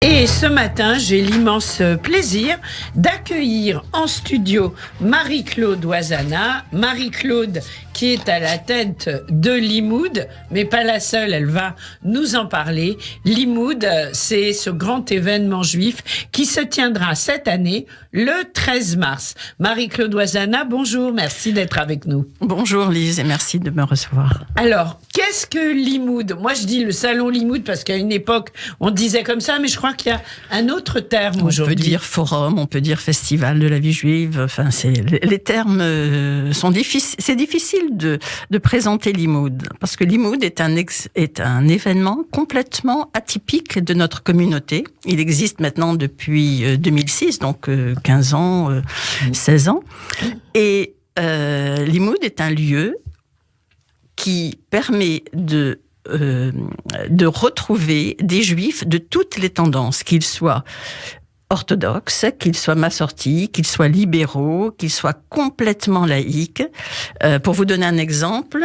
Et ce matin, j'ai l'immense plaisir d'accueillir en studio Marie-Claude Oisannat. Marie-Claude qui est à la tête de Limoud, mais pas la seule, elle va nous en parler. Limoud, c'est ce grand événement juif qui se tiendra cette année, le 13 mars. Marie-Claude Oisannat, bonjour, merci d'être avec nous. Bonjour Lise et merci de me recevoir. Alors, qu'est-ce que Limoud ? Moi je dis le salon Limoud parce qu'à une époque, on disait comme ça, mais je crois qu'il y a un autre terme aujourd'hui. On peut dire forum, on peut dire festival de la vie juive. Enfin, les termes sont difficiles. C'est difficile de présenter Limoud parce que Limoud est un événement complètement atypique de notre communauté. Il existe maintenant depuis 2006, donc 15 ans, 16 ans. Et Limoud est un lieu qui permet de retrouver des juifs de toutes les tendances, qu'ils soient orthodoxes, qu'ils soient massortis, qu'ils soient libéraux, qu'ils soient complètement laïques. Pour vous donner un exemple,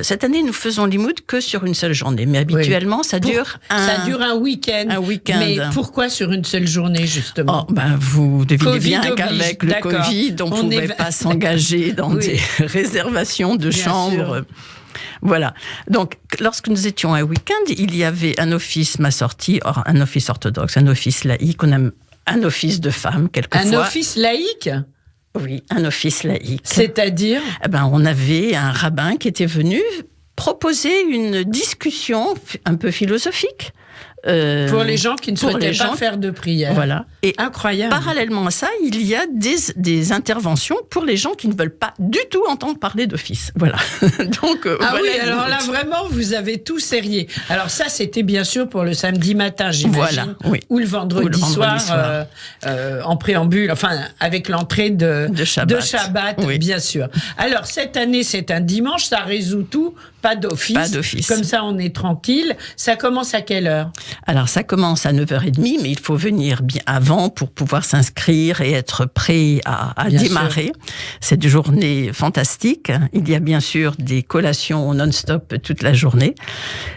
cette année, nous faisons Limoud que sur une seule journée. Mais habituellement, ça dure un week-end. Un week-end. Mais pourquoi sur une seule journée, justement ? Vous devinez Covid bien oblige. qu'avec le Covid, on ne pouvait pas s'engager dans des réservations de chambres. Sûr. Voilà. Donc, lorsque nous étions un week-end, il y avait un office massorti, un office orthodoxe, un office laïque, on a un office de femmes, quelquefois. Un office laïque ? Oui, un office laïque. C'est-à-dire ? On avait un rabbin qui était venu proposer une discussion un peu philosophique. Pour les gens qui ne souhaitaient pas faire de prière. Voilà. Et incroyable. Parallèlement à ça, il y a des interventions pour les gens qui ne veulent pas du tout entendre parler d'office. Voilà. Donc, voilà, oui, alors là, vraiment, vous avez tout serré. Alors ça, c'était bien sûr pour le samedi matin, j'imagine. Voilà, oui. Ou le vendredi soir. En préambule, enfin, avec l'entrée de Shabbat, oui. Bien sûr. Alors, cette année, c'est un dimanche, ça résout tout. Pas d'office. Pas d'office. Comme ça, on est tranquille. Ça commence à quelle heure ? Alors, ça commence à 9h30, mais il faut venir bien avant pour pouvoir s'inscrire et être prêt à démarrer sûr. Cette journée fantastique. Il y a bien sûr des collations non-stop toute la journée.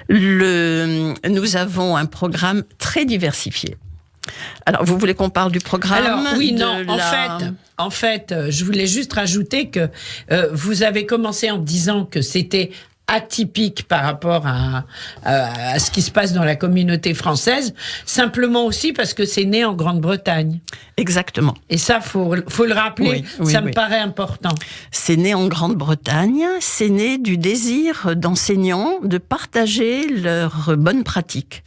Nous avons un programme très diversifié. Alors, vous voulez qu'on parle du programme ? Alors, oui, non, en fait, je voulais juste rajouter que vous avez commencé en disant que c'était atypique par rapport à ce qui se passe dans la communauté française, simplement aussi parce que c'est né en Grande-Bretagne. Exactement. Et ça, faut le rappeler, oui, me paraît important. C'est né en Grande-Bretagne, c'est né du désir d'enseignants de partager leurs bonnes pratiques.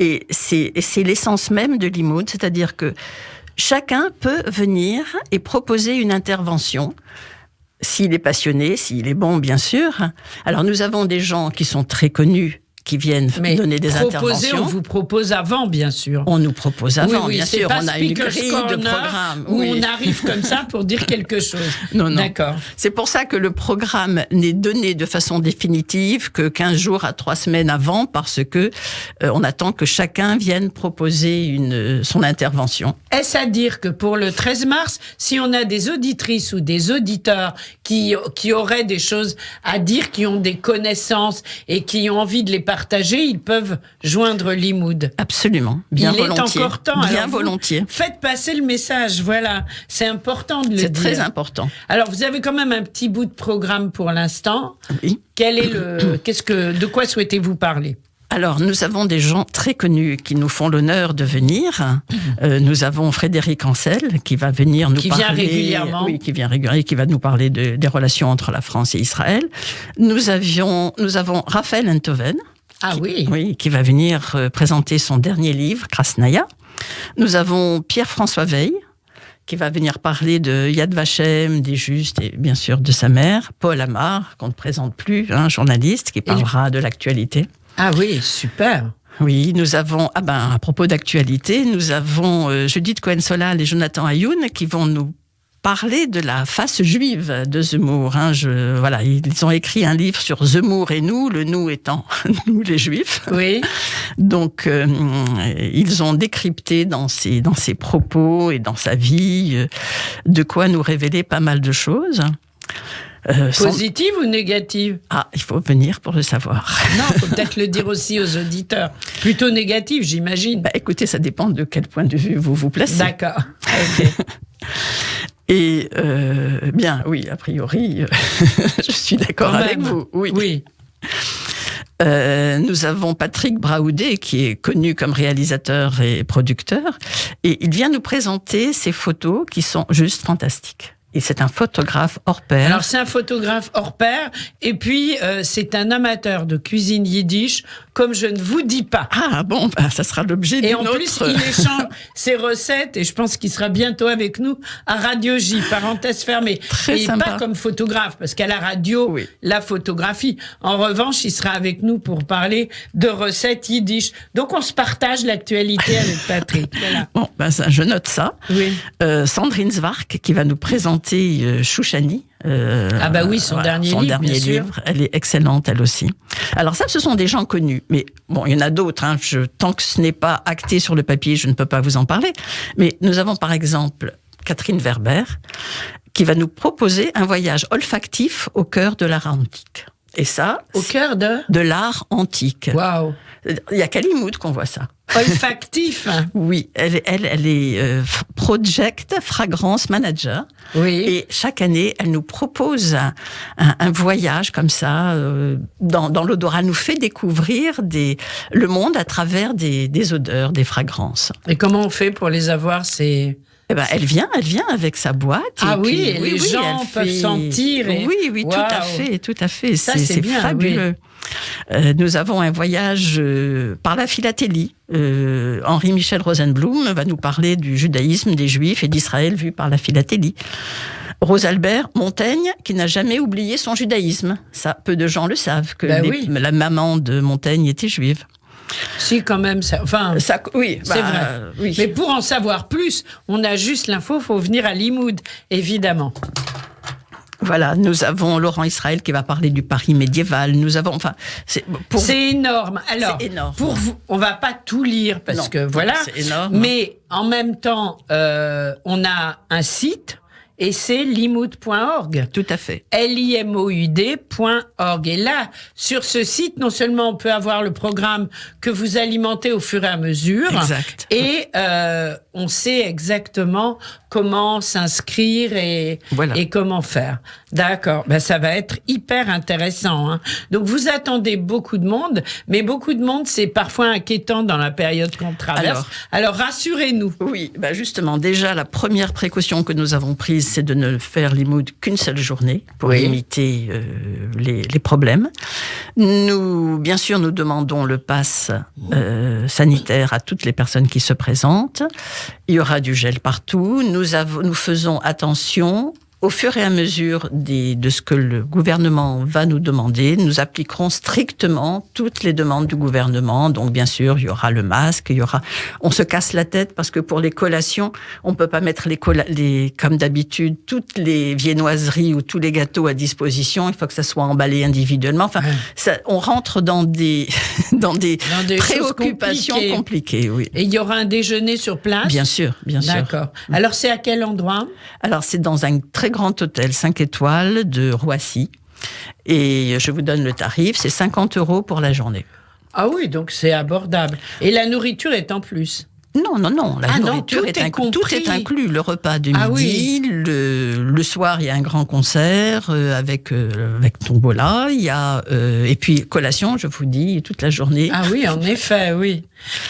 Et c'est l'essence même de Limoud, c'est-à-dire que chacun peut venir et proposer une intervention. S'il est passionné, s'il est bon, bien sûr. Alors, nous avons des gens qui sont très connus, qui viennent donner des interventions. On vous propose avant, bien sûr. On nous propose avant, bien sûr. Pas on a une Speaker's grille Corner de programme. Où on arrive comme ça pour dire quelque chose. Non. D'accord. C'est pour ça que le programme n'est donné de façon définitive que 15 jours à 3 semaines avant, parce que on attend que chacun vienne proposer son intervention. Est-ce à dire que pour le 13 mars, si on a des auditrices ou des auditeurs qui auraient des choses à dire, qui ont des connaissances et qui ont envie de les partager, ils peuvent joindre Limoud. Absolument, bien volontiers. Il est encore temps. Bien alors volontiers. Faites passer le message, voilà. C'est important de le dire. C'est très important. Alors, vous avez quand même un petit bout de programme pour l'instant. Oui. De quoi souhaitez-vous parler ? Alors, nous avons des gens très connus qui nous font l'honneur de venir. Nous avon Frédéric Ancel qui va venir nous parler... Qui vient régulièrement. Oui, qui vient régulièrement, qui va nous parler des relations entre la France et Israël. Nous avons Raphaël Enthoven. Ah oui. Oui, qui va venir présenter son dernier livre, Krasnaya. Nous avons Pierre-François Veil, qui va venir parler de Yad Vashem, des Justes et bien sûr de sa mère. Paul Amar, qu'on ne présente plus, journaliste, qui parlera de l'actualité. Ah oui, super. Oui, nous avons, à propos d'actualité, nous avons Judith Cohen-Solal et Jonathan Ayoun qui vont nous parler de la face juive de Zemmour. Ils ont écrit un livre sur Zemmour et nous, le nous étant nous les juifs. Oui. Donc, ils ont décrypté dans ses propos et dans sa vie de quoi nous révéler pas mal de choses. Positive ou négative? Ah, il faut venir pour le savoir. Non, il faut peut-être le dire aussi aux auditeurs. Plutôt négative, j'imagine. Écoutez, ça dépend de quel point de vue vous vous placez. D'accord. Okay. Et bien, oui, a priori, je suis d'accord avec vous. Oui. Nous avons Patrick Braoudet, qui est connu comme réalisateur et producteur, et il vient nous présenter ses photos qui sont juste fantastiques. Et c'est un photographe hors pair. Alors, c'est un photographe hors pair, et puis c'est un amateur de cuisine yiddish, comme je ne vous dis pas. Ah bon, ça sera l'objet d'une autre... Et en plus, il échange ses recettes, et je pense qu'il sera bientôt avec nous à Radio J, parenthèse fermée. Très sympa. Pas comme photographe, parce qu'à la radio, la photographie. En revanche, il sera avec nous pour parler de recettes yiddish. Donc, on se partage l'actualité avec Patrick. Voilà. Bon, ça, je note ça. Oui. Sandrine Zwark, qui va nous présenter Chouchani. Son dernier livre. Elle est excellente, elle aussi. Alors ça, ce sont des gens connus. Mais bon, il y en a d'autres. Tant que ce n'est pas acté sur le papier, je ne peux pas vous en parler. Mais nous avons par exemple Catherine Verber, qui va nous proposer un voyage olfactif au cœur de l'art antique. Et ça... Au cœur de l'art antique. Waouh. Il y a qu'à Limoud qu'on voit ça. Olfactif. Oui, elle est Project Fragrance Manager. Oui. Et chaque année, elle nous propose un voyage comme ça dans l'odorat. Elle nous fait découvrir le monde à travers des odeurs, des fragrances. Et comment on fait pour les avoir elle vient avec sa boîte. Ah et les gens peuvent sentir. Oui, wow. tout à fait. Ça, c'est bien, fabuleux. Oui. Nous avons un voyage par la philatélie. Henri-Michel Rosenblum va nous parler du judaïsme, des Juifs et d'Israël vu par la philatélie. Rosalbert Montaigne, qui n'a jamais oublié son judaïsme. Ça, peu de gens le savent, que la maman de Montaigne était juive. Si, quand même. C'est vrai. Oui. Mais pour en savoir plus, on a juste l'info, il faut venir à Limoud, évidemment. Voilà, nous avons Laurent Israël qui va parler du Paris médiéval. Nous avons, c'est énorme. Alors, c'est énorme. Pour vous, on va pas tout lire parce que voilà. C'est énorme. Mais en même temps, on a un site. Et c'est limoud.org. Tout à fait. LIMOUD.org. Et là, sur ce site, non seulement on peut avoir le programme que vous alimentez au fur et à mesure. Exact. Et on sait exactement comment s'inscrire et comment faire. D'accord. Ça va être hyper intéressant. Donc, vous attendez beaucoup de monde, mais beaucoup de monde, c'est parfois inquiétant dans la période qu'on traverse. Alors rassurez-nous. Oui, justement, déjà, la première précaution que nous avons prise, c'est de ne faire Limoud qu'une seule journée pour limiter les problèmes. Bien sûr, nous demandons le pass sanitaire à toutes les personnes qui se présentent. Il y aura du gel partout. Nous faisons attention. Au fur et à mesure de ce que le gouvernement va nous demander, nous appliquerons strictement toutes les demandes du gouvernement. Donc, bien sûr, il y aura le masque, on se casse la tête parce que pour les collations, on peut pas mettre comme d'habitude, toutes les viennoiseries ou tous les gâteaux à disposition. Il faut que ça soit emballé individuellement. On rentre dans des préoccupations compliquées. Oui. Et il y aura un déjeuner sur place? Bien sûr. D'accord. Alors, c'est à quel endroit? Alors, c'est dans un très grand hôtel 5 étoiles de Roissy. Et je vous donne le tarif, c'est 50 € pour la journée. Ah oui, donc c'est abordable. Et la nourriture est en plus? Non. La nourriture tout est inclus. Le repas de midi, le soir, il y a un grand concert avec tombola. Il y a et puis collation, je vous dis, toute la journée. Ah oui, en effet, oui.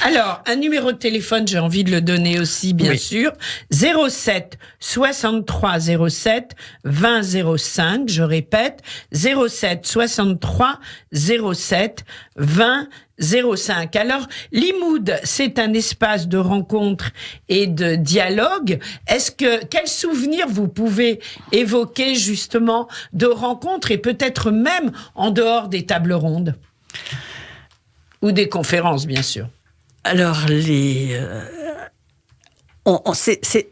Alors, un numéro de téléphone, j'ai envie de le donner aussi, bien sûr. 07 63 07 20 05. Je répète, 07 63 07 20 05. Alors, Limoud, c'est un espace de rencontre et de dialogue. Quel souvenir vous pouvez évoquer justement de rencontres et peut-être même en dehors des tables rondes? Ou des conférences, bien sûr. Alors, il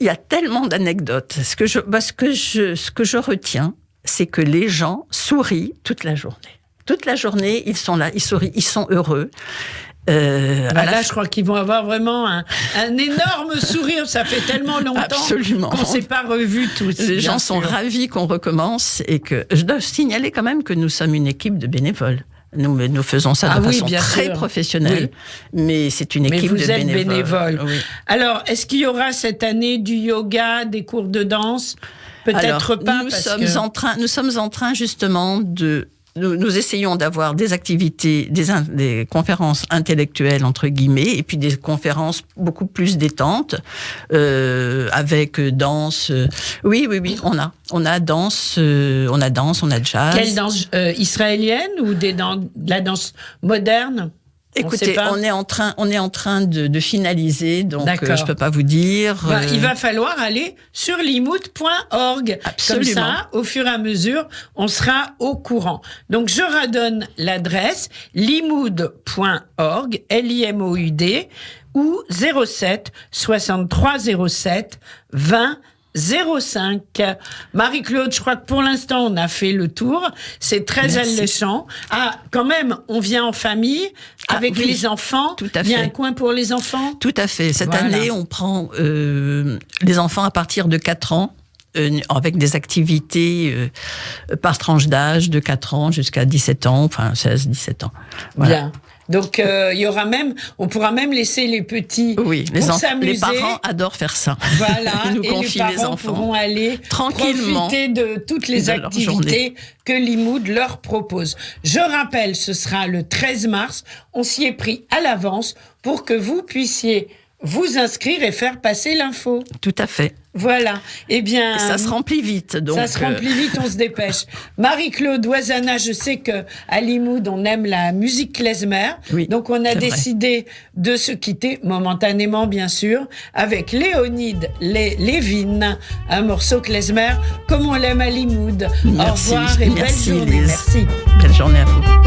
y a tellement d'anecdotes. Ce que je retiens, c'est que les gens sourient toute la journée. Toute la journée, ils sont là, ils sourient, ils sont heureux. Là, je crois qu'ils vont avoir vraiment un énorme sourire. Ça fait tellement longtemps Absolument. qu'on ne s'est pas revus tous. Les gens sont ravis qu'on recommence et que je dois signaler quand même que nous sommes une équipe de bénévoles. Nous faisons ça de façon très professionnelle, mais c'est une équipe de bénévoles. Mais vous êtes bénévole. Oui. Alors, est-ce qu'il y aura cette année du yoga, des cours de danse? Peut-être pas. Nous sommes en train justement de... Nous essayons d'avoir des activités, des conférences intellectuelles, entre guillemets, et puis des conférences beaucoup plus détentes, avec danse. Oui, on a danse, on a jazz. Quelle danse israélienne ou de la danse moderne? Écoutez, on est en train de finaliser, donc je peux pas vous dire. Il va falloir aller sur limoud.org. Absolument. Comme ça, au fur et à mesure, on sera au courant. Donc, je redonne l'adresse limoud.org, L-I-M-O-U-D, ou 07 63 07 20 05. Marie-Claude, je crois que pour l'instant, on a fait le tour. C'est très alléchant. Ah, quand même, on vient en famille avec les enfants. Tout à fait. Il y a un coin pour les enfants? Tout à fait. Cette année, on prend les enfants à partir de 4 ans. Avec des activités par tranche d'âge de 4 ans jusqu'à 17 ans, enfin 16-17 ans. Voilà. Bien. Donc, on pourra même laisser les petits s'amuser. Les parents adorent faire ça. Voilà. Ils nous confient les parents pourront aller tranquillement profiter de toutes les activités que Limoud leur propose. Je rappelle, ce sera le 13 mars. On s'y est pris à l'avance pour que vous puissiez vous inscrire et faire passer l'info. Tout à fait. Voilà. Eh bien, ça se remplit vite. Donc ça se remplit vite, on se dépêche. Marie-Claude Ouazana, je sais que à Limoud, on aime la musique klezmer. Oui, donc, on a décidé de se quitter momentanément, bien sûr, avec Léonide Lévin, un morceau klezmer, comme on l'aime à Limoud. Merci. Au revoir et belle journée. Lise. Merci. Belle journée à vous.